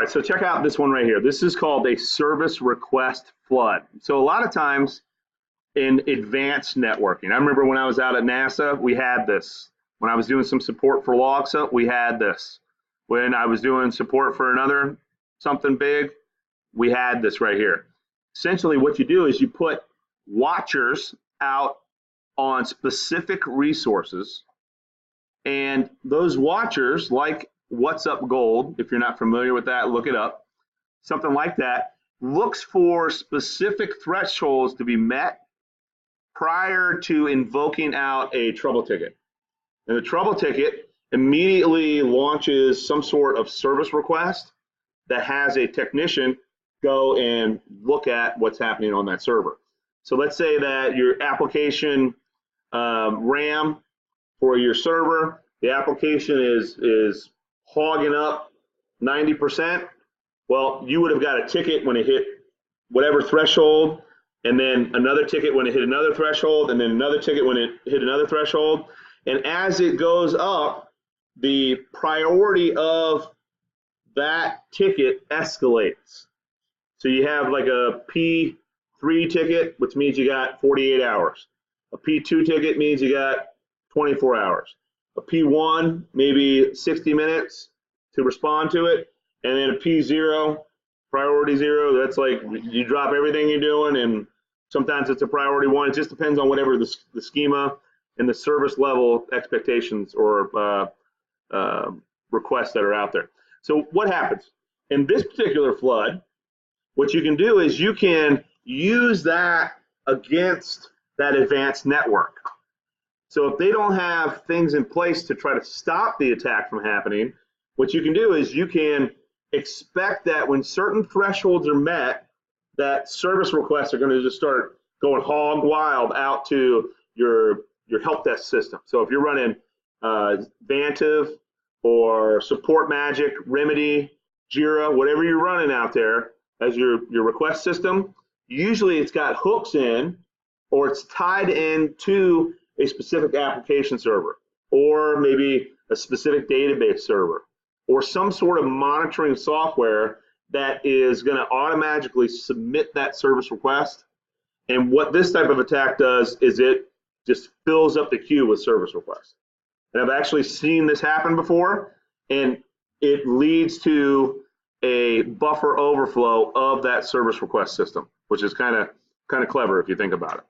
right, so check out this one right here. This is called a service request flood. So a lot of times in advanced networking, I remember when I was out at NASA, we had this. When I was doing some support for LogSup, we had this. When I was doing support for another something big, we had this right here. Essentially what you do is you put watchers out on specific resources, and those watchers, like What's Up Gold, if you're not familiar with that, look it up, something like that, looks for specific thresholds to be met prior to invoking out a trouble ticket. And the trouble ticket immediately launches some sort of service request that has a technician go and look at what's happening on that server. So let's say that your application RAM for your server, the application is hogging up 90%. Well, you would have got a ticket when it hit whatever threshold, and then another ticket when it hit another threshold, and then another ticket when it hit another threshold. And as it goes up, the priority of that ticket escalates. So you have like a P3 ticket, which means you got 48 hours. A P2 ticket means you got 24 hours. A P1, maybe 60 minutes to respond to it. And then a P0, priority 0, that's like you drop everything you're doing, and sometimes it's a priority 1. It just depends on whatever the schema and the service level expectations or requests that are out there. So what happens? In this particular flood, what you can do is you can use that against that advanced network. So if they don't have things in place to try to stop the attack from happening, what you can do is you can expect that when certain thresholds are met, that service requests are going to just start going hog wild out to your help desk system. So if you're running Vantive or Support Magic, Remedy, Jira, whatever you're running out there as your request system, usually it's got hooks in, or it's tied in to a specific application server, or maybe a specific database server, or some sort of monitoring software that is going to automatically submit that service request. And what this type of attack does is it just fills up the queue with service requests. And I've actually seen this happen before, and it leads to a buffer overflow of that service request system, which is kind of clever if you think about it.